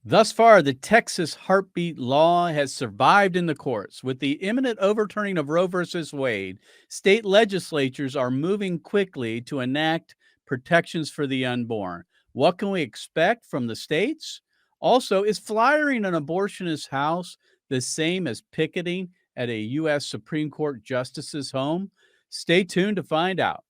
Thus far, the Texas heartbeat law has survived in the courts. With the imminent overturning of Roe versus Wade, state legislatures are moving quickly to enact protections for the unborn. What can we expect from the states? Also, is flyering an abortionist house the same as picketing at a U.S. Supreme Court justice's home? Stay tuned to find out.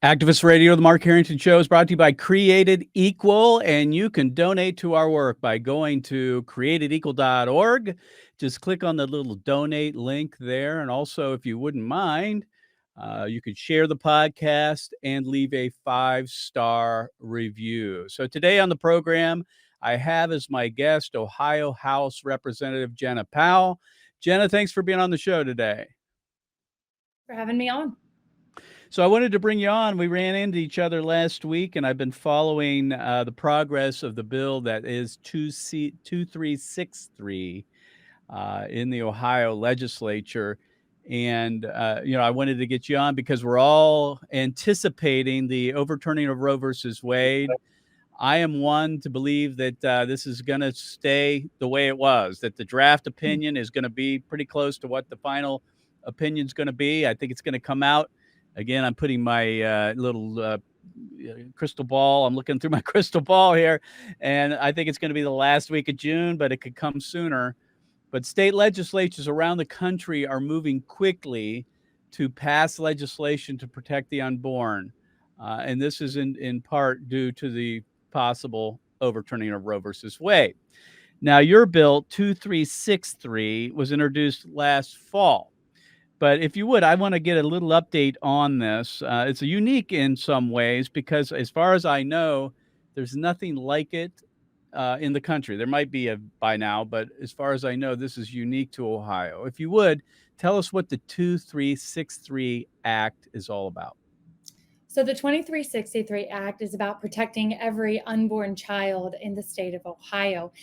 Activist Radio, the Mark Harrington Show, is brought to you by Created Equal, and you can donate to our work by going to createdequal.org. Just click on the little donate link there. And also, if you wouldn't mind, you could share the podcast and leave a 5-star review. So today on the program, I have as my guest Ohio House Representative Jena Powell. Jena, thanks for being on the show today. For having me on. So I wanted to bring you on. We ran into each other last week, and I've been following the progress of the bill that is 2363 in the Ohio legislature. And, I wanted to get you on because we're all anticipating the overturning of Roe versus Wade. I am one to believe that this is going to stay the way it was, that the draft opinion is going to be pretty close to what the final opinion is going to be. I think it's going to come out. Again, I'm putting my little crystal ball. I'm looking through my crystal ball here, and I think it's going to be the last week of June, but it could come sooner. But state legislatures around the country are moving quickly to pass legislation to protect the unborn. And this is in part due to the possible overturning of Roe versus Wade. Now, your bill 2363 was introduced last fall. But if you would, I want to get a little update on this. It's unique in some ways because, as far as I know, there's nothing like it in the country. There might be by now, but as far as I know, this is unique to Ohio. If you would, tell us what the 2363 Act is all about. So the 2363 Act is about protecting every unborn child in the state of Ohio.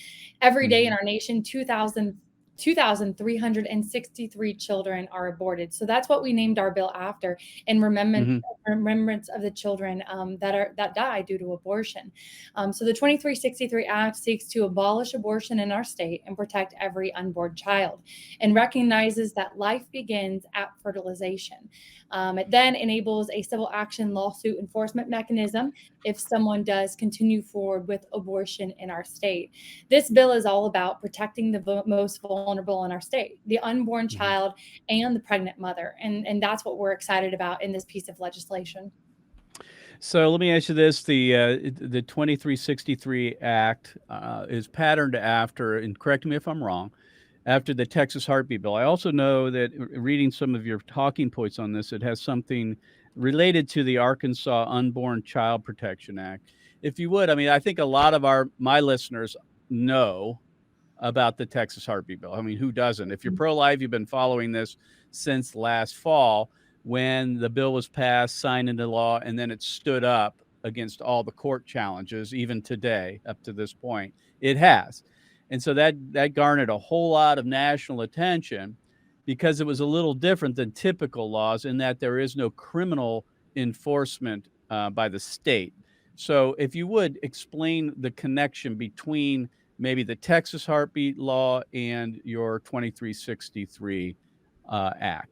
Every day in our nation, 2,363 children are aborted. So that's what we named our bill after, in remembrance of the children that die due to abortion. So the 2363 Act seeks to abolish abortion in our state and protect every unborn child, and recognizes that life begins at fertilization. It then enables a civil action lawsuit enforcement mechanism if someone does continue forward with abortion in our state. This bill is all about protecting the most vulnerable in our state, the unborn child and the pregnant mother. And that's what we're excited about in this piece of legislation. So let me ask you this. The 2363 Act is patterned after, and correct me if I'm wrong, after the Texas heartbeat bill. I also know that reading some of your talking points on this, it has something related to the Arkansas Unborn Child Protection Act. If you would, I think a lot of my listeners know about the Texas heartbeat bill. Who doesn't? If you're pro-life, you've been following this since last fall when the bill was passed, signed into law, and then it stood up against all the court challenges, even today, up to this point. It has. And so that garnered a whole lot of national attention because it was a little different than typical laws in that there is no criminal enforcement by the state. So if you would explain the connection between maybe the Texas heartbeat law and your 2363 Act.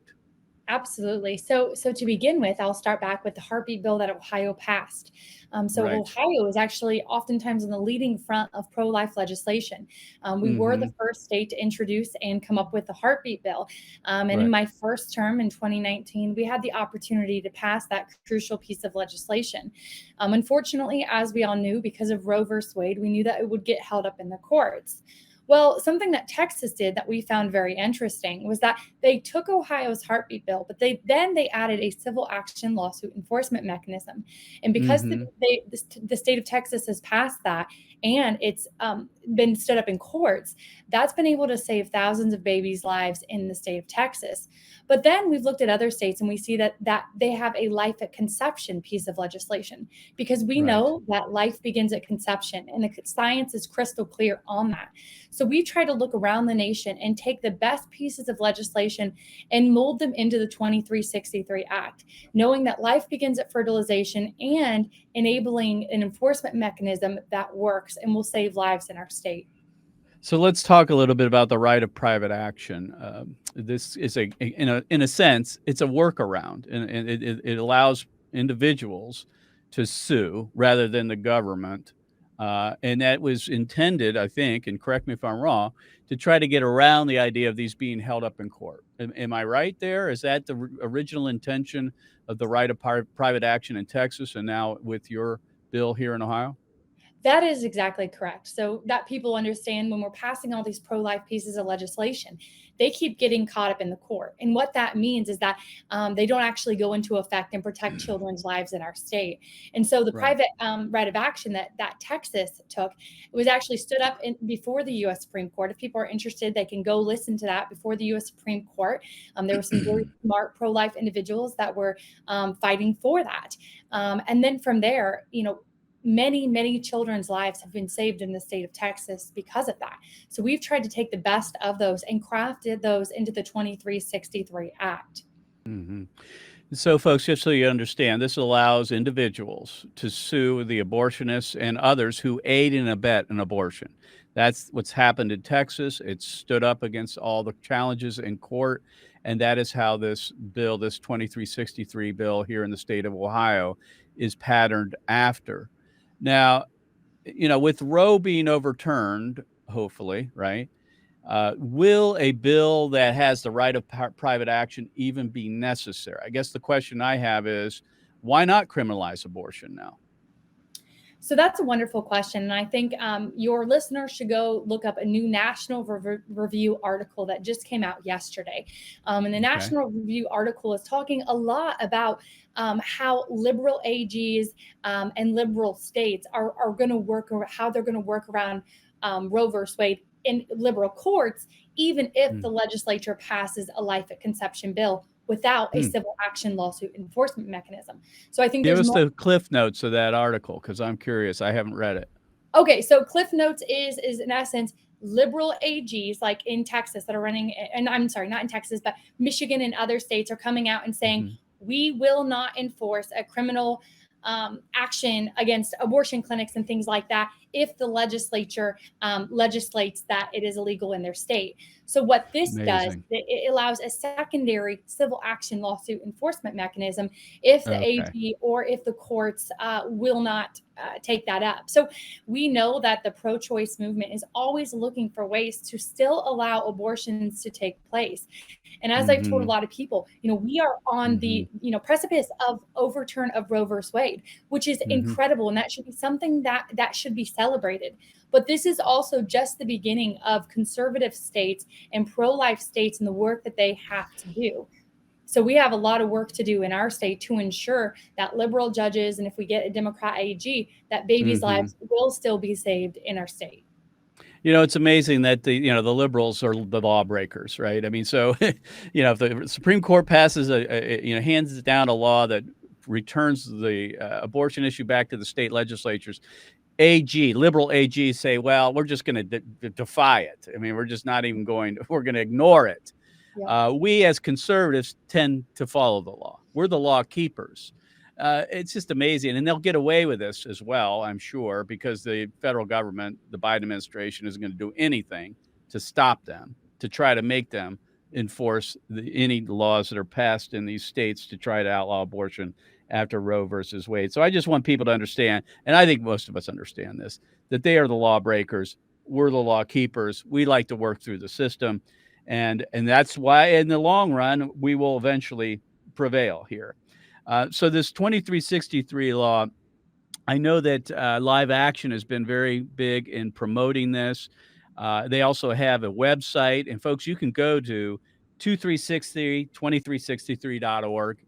Absolutely. So to begin with, I'll start back with the heartbeat bill that Ohio passed. Right. Ohio is actually oftentimes in the leading front of pro-life legislation. We were the first state to introduce and come up with the heartbeat bill. And in my first term in 2019, we had the opportunity to pass that crucial piece of legislation. Unfortunately, as we all knew, because of Roe versus Wade, we knew that it would get held up in the courts. Well, something that Texas did that we found very interesting was that they took Ohio's heartbeat bill, but they added a civil action lawsuit enforcement mechanism. And because the state of Texas has passed that, and it's been stood up in courts, that's been able to save thousands of babies' lives in the state of Texas. But then we've looked at other states and we see that they have a life at conception piece of legislation, because we Right. know that life begins at conception, and the science is crystal clear on that. So we try to look around the nation and take the best pieces of legislation and mold them into the 2363 Act, knowing that life begins at fertilization and enabling an enforcement mechanism that works and will save lives in our state. So let's talk a little bit about the right of private action. This is in a sense, it's a workaround, and it allows individuals to sue rather than the government. And that was intended, I think, and correct me if I'm wrong, to try to get around the idea of these being held up in court. Am I right there? Is that the original intention of the right of private action in Texas, and now with your bill here in Ohio? That is exactly correct. So that people understand, when we're passing all these pro-life pieces of legislation, they keep getting caught up in the court. And what that means is that they don't actually go into effect and protect children's lives in our state. And so the Right. private right of action that Texas took, it was actually stood up before the U.S. Supreme Court. If people are interested, they can go listen to that before the U.S. Supreme Court. There were some very smart pro-life individuals that were fighting for that. And then from there, many children's lives have been saved in the state of Texas because of that. So we've tried to take the best of those and crafted those into the 2363 Act. Mhm. So, folks, just so you understand, this allows individuals to sue the abortionists and others who aid and abet an abortion. That's what's happened in Texas. It's stood up against all the challenges in court, and that is how this bill, this 2363 bill here in the state of Ohio, is patterned after. Now, with Roe being overturned, hopefully, right? Will a bill that has the right of private action even be necessary? I guess the question I have is, why not criminalize abortion now? So that's a wonderful question. And I think your listeners should go look up a new National Review article that just came out yesterday. And the Okay. National Review article is talking a lot about how liberal AGs and liberal states are going to work, or how they're going to work around Roe versus Wade in liberal courts, even if the Mm. legislature passes a life at conception bill without a Hmm. civil action lawsuit enforcement mechanism. So I think Give there's us more. the cliff notes of that article because I'm curious. I haven't read it. Okay, so Cliff Notes is in essence liberal AGs like in Texas that are running, and I'm sorry, not in Texas, but Michigan and other states are coming out and saying Mhm. we will not enforce a criminal action against abortion clinics and things like that if the legislature legislates that it is illegal in their state. So what this does, Amazing. it allows a secondary civil action lawsuit enforcement mechanism if the Okay. AG or if the courts will not take that up. So we know that the pro-choice movement is always looking for ways to still allow abortions to take place. And as I've told a Mhm. lot of people, we are on Mhm. the precipice of overturn of Roe versus Wade, which is Mhm. incredible, and that should be something that should be celebrated. But this is also just the beginning of conservative states and pro-life states and the work that they have to do. So we have a lot of work to do in our state to ensure that liberal judges, and if we get a Democrat AG, that babies' Mhm. lives will still be saved in our state. It's amazing that the liberals are the lawbreakers, right? I mean, so if the Supreme Court passes hands down a law that returns the abortion issue back to the state legislatures, liberal AGs say, well, we're just going to defy it. I mean, we're just not even we're going to ignore it. Yeah. We as conservatives tend to follow the law. We're the law keepers. It's just amazing. And they'll get away with this as well, I'm sure, because the federal government, the Biden administration, isn't going to do anything to stop them, to try to make them enforce any laws that are passed in these states to try to outlaw abortion after Roe versus Wade. So I just want people to understand, and I think most of us understand this, that they are the lawbreakers. We're the law keepers. We like to work through the system. And that's why in the long run, we will eventually prevail here. So this 2363 law, I know that Live Action has been very big in promoting this. They also have a website, and folks, you can go to 2363.org.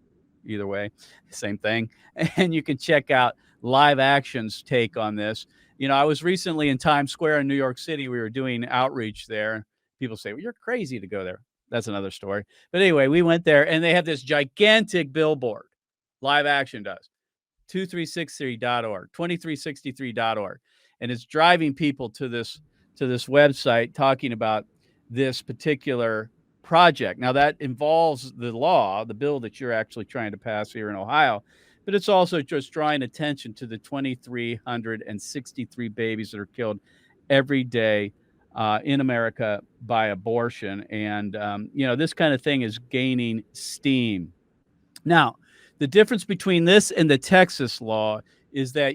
Either way, same thing. And you can check out Live Action's take on this. I was recently in Times Square in New York City. We were doing outreach there. People say, well, you're crazy to go there. That's another story. But anyway, we went there and they have this gigantic billboard. Live Action does. 2363.org, 2363.org. And it's driving people to this website talking about this particular project. Now that involves the bill that you're actually trying to pass here in Ohio, but it's also just drawing attention to the 2,363 babies that are killed every day in America by abortion. And, this kind of thing is gaining steam. Now, the difference between this and the Texas law is that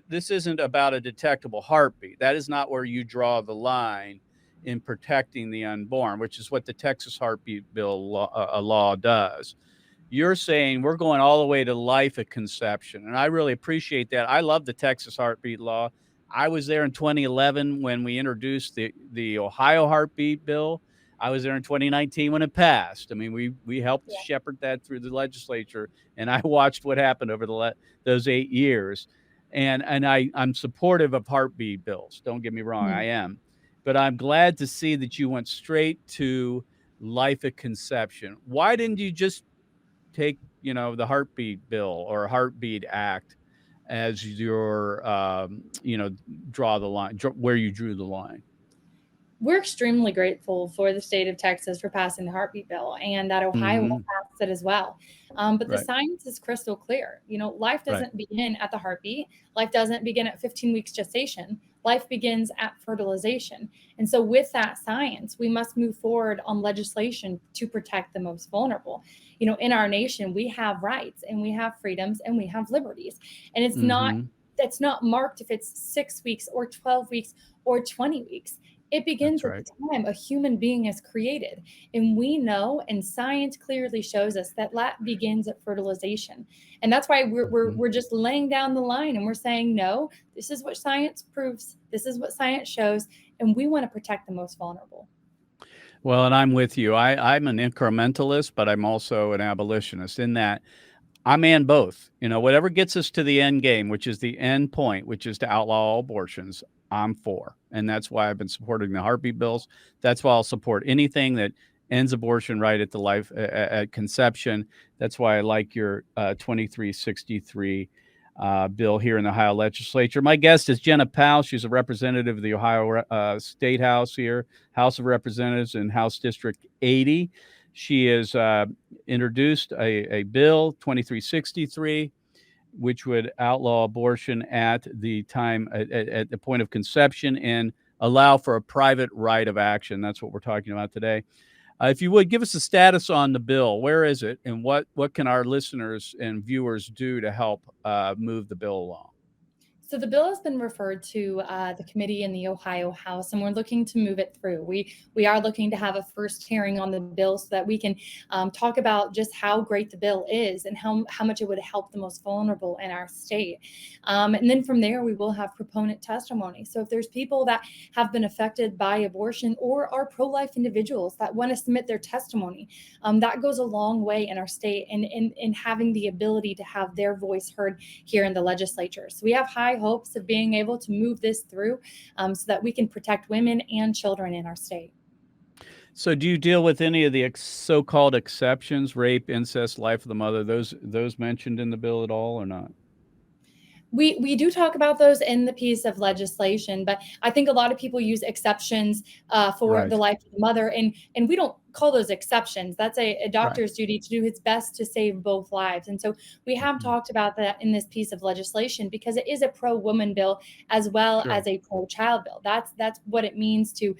this isn't about a detectable heartbeat. That is not where you draw the line in protecting the unborn, which is what the Texas heartbeat bill law does. You're saying we're going all the way to life at conception. And I really appreciate that. I love the Texas heartbeat law. I was there in 2011 when we introduced the Ohio heartbeat bill. I was there in 2019 when it passed. I mean, we helped shepherd that through the legislature, and I watched what happened over those 8 years. And I'm supportive of heartbeat bills. Don't get me wrong, I am. But I'm glad to see that you went straight to life at conception. Why didn't you just take, the heartbeat bill or heartbeat act as your, draw the line, where you drew the line? We're extremely grateful for the state of Texas for passing the heartbeat bill, and that Ohio will pass it as well. But the science is crystal clear. Life doesn't begin at the heartbeat. Life doesn't begin at 15 weeks gestation. Life begins at fertilization. And so with that science, we must move forward on legislation to protect the most vulnerable. In our nation, we have rights and we have freedoms and we have liberties. And it's not marked if it's 6 weeks or 12 weeks or 20 weeks. It begins at the time a human being is created. And we know, and science clearly shows us that begins at fertilization. And that's why we're just laying down the line and we're saying, no, this is what science proves. This is what science shows. And we want to protect the most vulnerable. Well, and I'm with you. I'm an incrementalist, but I'm also an abolitionist in that I'm in both. Whatever gets us to the end game, which is the end point, which is to outlaw all abortions, I'm for. And that's why I've been supporting the heartbeat bills. That's why I'll support anything that ends abortion right at the life at conception. That's why I like your 2363 bill here in the Ohio legislature. My guest is Jena Powell. She's a representative of the Ohio State House here, House of Representatives in House District 80. She has introduced a bill, 2363, which would outlaw abortion at the time, at the point of conception, and allow for a private right of action. That's what we're talking about today. If you would, give us a status on the bill. Where is it, and what can our listeners and viewers do to help move the bill along? So the bill has been referred to the committee in the Ohio House, and we're looking to move it through. We are looking to have a first hearing on the bill so that we can talk about just how great the bill is and how much it would help the most vulnerable in our state. And then from there, we will have proponent testimony. So if there's people that have been affected by abortion or are pro-life individuals that want to submit their testimony, that goes a long way in our state and in having the ability to have their voice heard here in the legislature. So we have high hopes of being able to move this through so that we can protect women and children in our state. So do you deal with any of the so-called exceptions, rape, incest, life of the mother, those mentioned in the bill at all or not? We do talk about those in the piece of legislation, but I think a lot of people use exceptions for the life of the mother, and we don't call those exceptions. That's a doctor's duty to do his best to save both lives. And so we have talked about that in this piece of legislation because it is a pro-woman bill as well as a pro-child bill. That's what it means to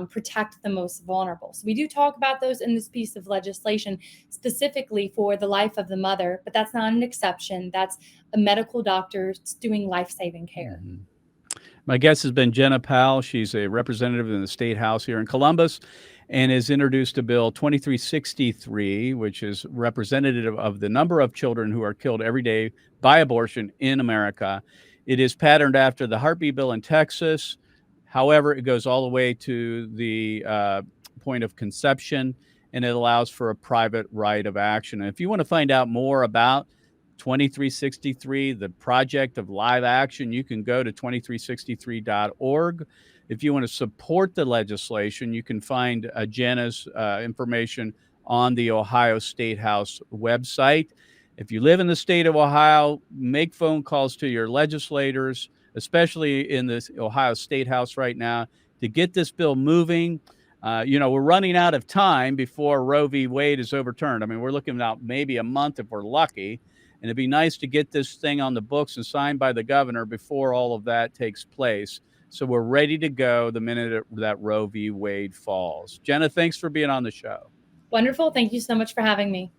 protect the most vulnerable. So we do talk about those in this piece of legislation specifically for the life of the mother, but that's not an exception. That's a medical doctor doing life-saving care. My guest has been Jena Powell. She's a representative in the State House here in Columbus and has introduced a bill 2363, which is representative of the number of children who are killed every day by abortion in America. It is patterned after the heartbeat bill in Texas. However, it goes all the way to the point of conception, and it allows for a private right of action. And if you want to find out more about 2363, the project of live action. You can go to 2363.org. If you want to support the legislation, you can find Jena's information on the Ohio State House website. If you live in the state of Ohio, make phone calls to your legislators, especially in the Ohio State House right now, to get this bill moving. We're running out of time before Roe v. Wade is overturned. I mean, we're looking at maybe a month if we're lucky. And it'd be nice to get this thing on the books and signed by the governor before all of that takes place. So we're ready to go the minute that Roe v. Wade falls. Jena, thanks for being on the show. Wonderful. Thank you so much for having me.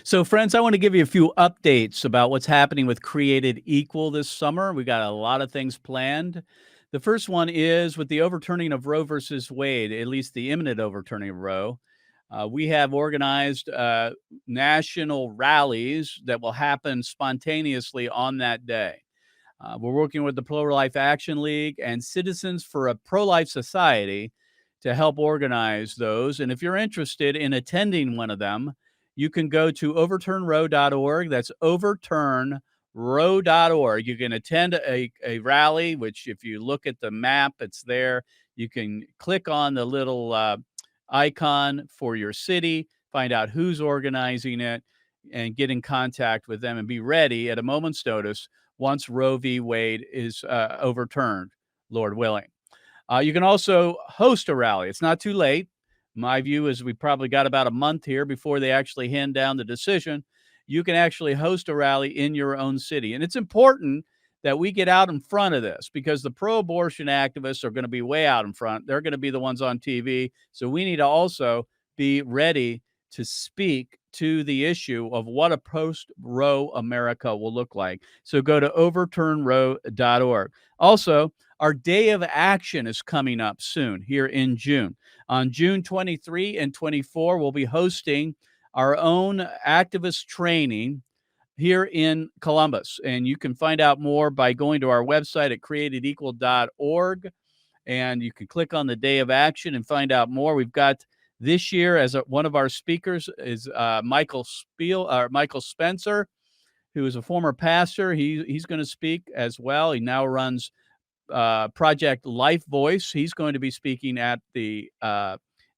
So, friends, I want to give you a few updates about what's happening with Created Equal this summer. We got a lot of things planned. The first one is with the overturning of Roe versus Wade, at least the imminent overturning of Roe. We have organized national rallies that will happen spontaneously on that day. We're working with the Pro-Life Action League and Citizens for a Pro-Life Society to help organize those. And if you're interested in attending one of them, you can go to overturnroe.org. That's overturnroe.org. You can attend a rally, which if you look at the map, it's there. You can click on the little icon for your city, find out who's organizing it, and get in contact with them and be ready at a moment's notice once Roe v. Wade is overturned, Lord willing. You can also host a rally. It's not too late. My view is we probably got about a month here before they actually hand down the decision. You can actually host a rally in your own city. And it's important that we get out in front of this because the pro-abortion activists are going to be way out in front. They're going to be the ones on TV. So we need to also be ready to speak to the issue of what a post-Roe America will look like. So go to overturnroe.org. Also, our day of action is coming up soon here in June. On June 23 and 24, we'll be hosting our own activist training here in Columbus. And you can find out more by going to our website at createdequal.org. And you can click on the day of action and find out more. We've got this year as one of our speakers is Michael Spencer, who is a former pastor. He's going to speak as well. He now runs Project Life Voice. He's going to be speaking at the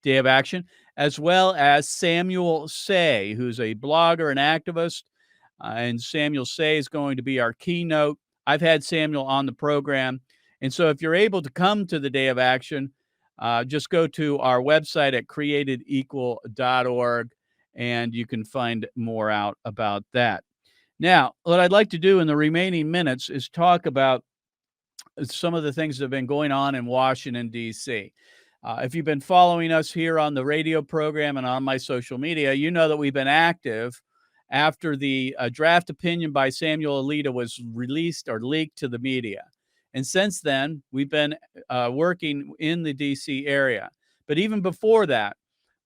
Day of Action, as well as Samuel Say, who's a blogger and activist. And Samuel Say is going to be our keynote. I've had Samuel on the program. And so if you're able to come to the Day of Action, just go to our website at createdequal.org and you can find more out about that. Now, what I'd like to do in the remaining minutes is talk about some of the things that have been going on in Washington, D.C. If you've been following us here on the radio program and on my social media, you know that we've been active after the draft opinion by Samuel Alito was released or leaked to the media. And since then, we've been working in the D.C. area. But even before that,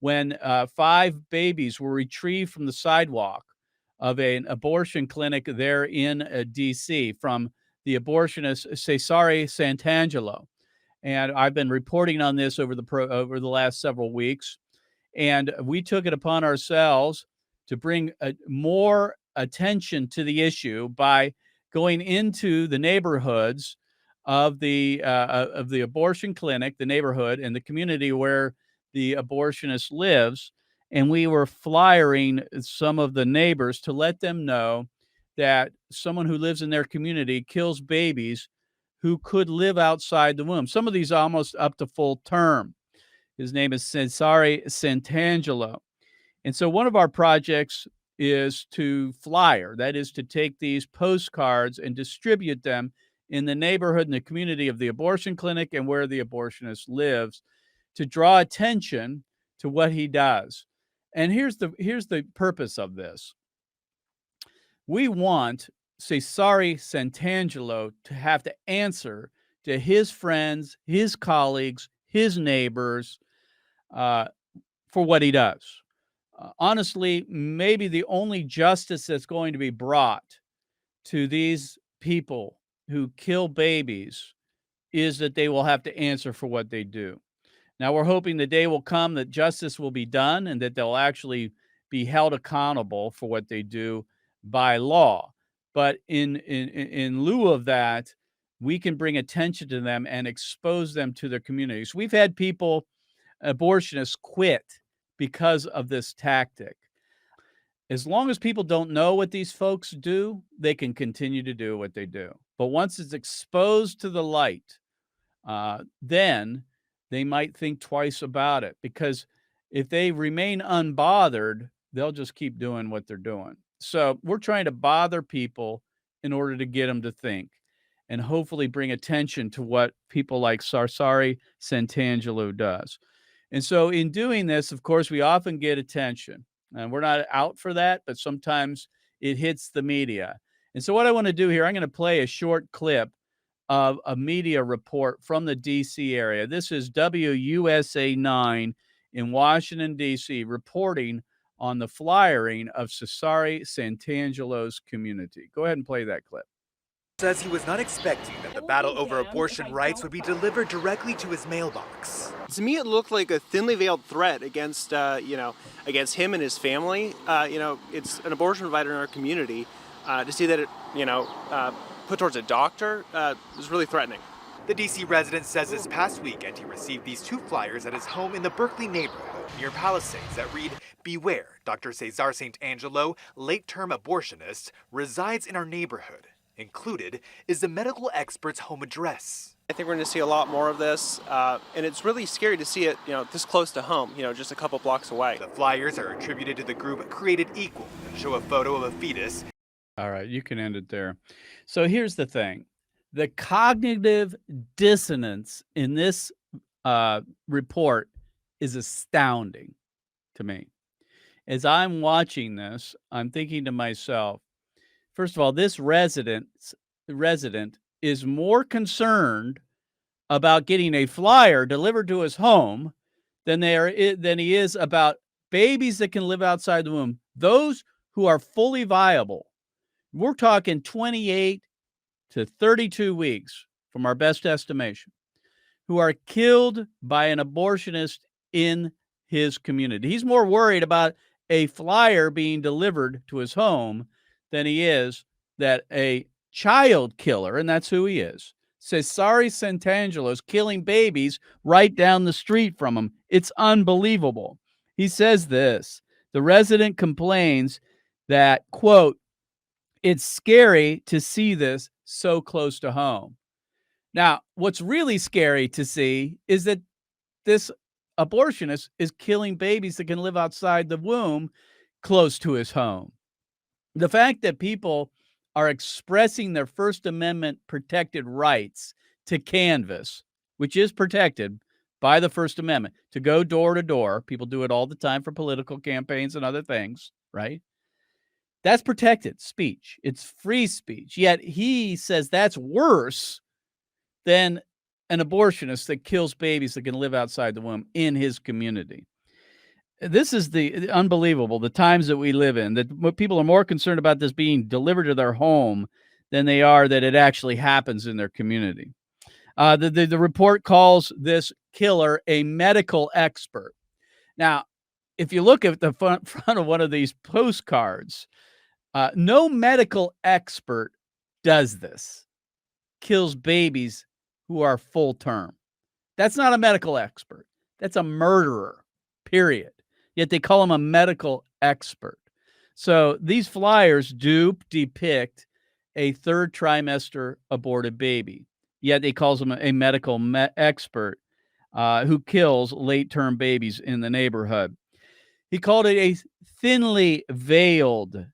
when 5 babies were retrieved from the sidewalk of an abortion clinic there in D.C. from the abortionist Cesare Santangelo. And I've been reporting on this over the last several weeks. And we took it upon ourselves to bring more attention to the issue by going into the neighborhoods of the abortion clinic, the neighborhood and the community where the abortionist lives. And we were flyering some of the neighbors to let them know that someone who lives in their community kills babies who could live outside the womb. Some of these almost up to full term. His name is Cesare Santangelo. And so one of our projects is to flyer, that is to take these postcards and distribute them in the neighborhood and the community of the abortion clinic and where the abortionist lives to draw attention to what he does. And here's the purpose of this. We want Cesare Santangelo to have to answer to his friends, his colleagues, his neighbors for what he does. Honestly, maybe the only justice that's going to be brought to these people who kill babies is that they will have to answer for what they do. Now, we're hoping the day will come that justice will be done and that they'll actually be held accountable for what they do by law. But in lieu of that, we can bring attention to them and expose them to their communities. We've had people, abortionists, quit because of this tactic. As long as people don't know what these folks do, they can continue to do what they do. But once it's exposed to the light, then they might think twice about it, because if they remain unbothered, they'll just keep doing what they're doing. So we're trying to bother people in order to get them to think and hopefully bring attention to what people like Sarsari Santangelo does. And so in doing this, of course, we often get attention, and we're not out for that, but sometimes it hits the media. And so what I want to do here, I'm going to play a short clip of a media report from the DC area. This is WUSA 9 in Washington, DC, reporting on the flyering of Cesare Santangelo's community. Go ahead and play that clip. Says he was not expecting that the battle over abortion rights would be delivered directly to his mailbox. To me, it looked like a thinly veiled threat against, against him and his family. It's an abortion provider in our community. To see that it, put towards a doctor is really threatening. The DC resident says this past weekend he received these two flyers at his home in the Berkeley neighborhood near Palisades that read, "Beware, Dr. Cesar Santangelo, late-term abortionist, resides in our neighborhood. Included is the medical expert's home address." I think we're going to see a lot more of this, and it's really scary to see it, this close to home, just a couple blocks away. The flyers are attributed to the group Created Equal and show a photo of a fetus. All right, you can end it there. So here's the thing. The cognitive dissonance in this report is astounding to me. As I'm watching this, I'm thinking to myself, first of all, this resident is more concerned about getting a flyer delivered to his home than he is about babies that can live outside the womb. Those who are fully viable. We're talking 28 to 32 weeks from our best estimation, who are killed by an abortionist in his community. He's more worried about a flyer being delivered to his home than he is that a child killer, and that's who he is, Cesare Santangelo, is killing babies right down the street from him. It's unbelievable. He says this. The resident complains that, quote, "It's scary to see this so close to home." Now, what's really scary to see is that this abortionist is killing babies that can live outside the womb close to his home. The fact that people are expressing their First Amendment protected rights to canvass, which is protected by the First Amendment, to go door to door. People do it all the time for political campaigns and other things, right? That's protected speech. It's free speech. Yet he says that's worse than an abortionist that kills babies that can live outside the womb in his community. This is the unbelievable, the times that we live in, that people are more concerned about this being delivered to their home than they are that it actually happens in their community. The report calls this killer a medical expert. Now, if you look at the front of one of these postcards, no medical expert does this, kills babies who are full term. That's not a medical expert. That's a murderer, period. Yet they call him a medical expert. So these flyers do depict a third trimester aborted baby. Yet they calls him a medical expert who kills late-term babies in the neighborhood. He called it a thinly veiled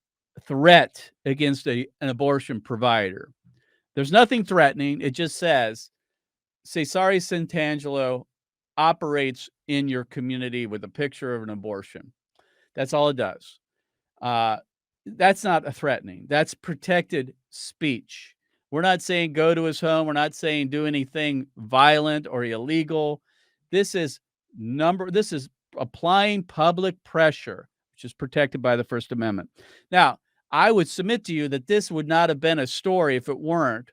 threat against an abortion provider. There's nothing threatening. It just says Cesare Santangelo operates in your community with a picture of an abortion. That's all it does. That's not a threatening. That's protected speech. We're not saying go to his home. We're not saying do anything violent or illegal. This is applying public pressure, which is protected by the First Amendment. Now, I would submit to you that this would not have been a story if it weren't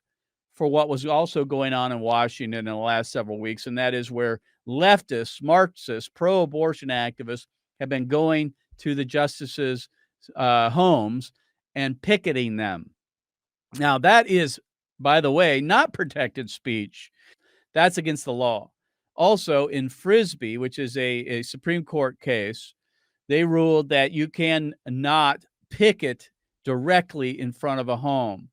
for what was also going on in Washington in the last several weeks, and that is where leftists, Marxists, pro-abortion activists have been going to the justices' homes and picketing them. Now, that is, by the way, not protected speech. That's against the law. Also, in Frisbee, which is a Supreme Court case, they ruled that you can not picket directly in front of a home.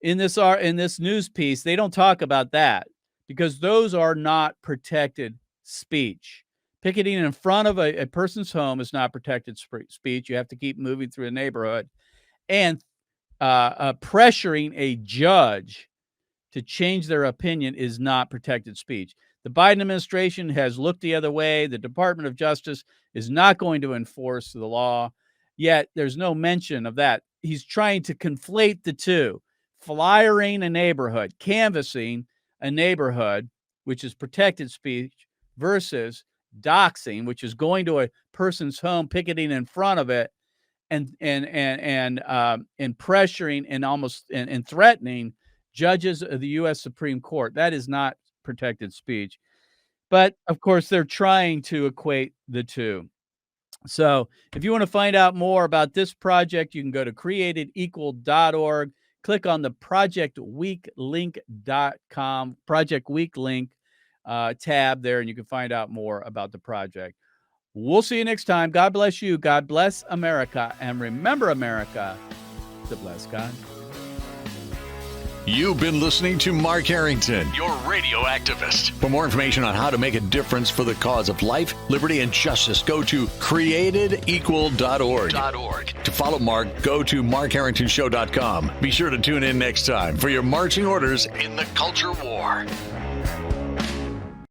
In this news piece, they don't talk about that because those are not protected speech. Picketing in front of a person's home is not protected speech. You have to keep moving through the neighborhood. And pressuring a judge to change their opinion is not protected speech. The Biden administration has looked the other way. The Department of Justice is not going to enforce the law, yet there's no mention of that. He's trying to conflate the two, flyering a neighborhood, canvassing a neighborhood, which is protected speech, versus doxing, which is going to a person's home, picketing in front of it, and pressuring and threatening judges of the U.S. Supreme Court. That is not protected speech. But of course, they're trying to equate the two. So if you want to find out more about this project, you can go to createdequal.org, click on the projectweeklink.com, Project Week link tab there, and you can find out more about the project. We'll see you next time. God bless you. God bless America. And remember, America, to bless God. You've been listening to Mark Harrington, your radio activist. For more information on how to make a difference for the cause of life, liberty, and justice, go to createdequal.org. To follow Mark, go to markharringtonshow.com. Be sure to tune in next time for your marching orders in the culture war.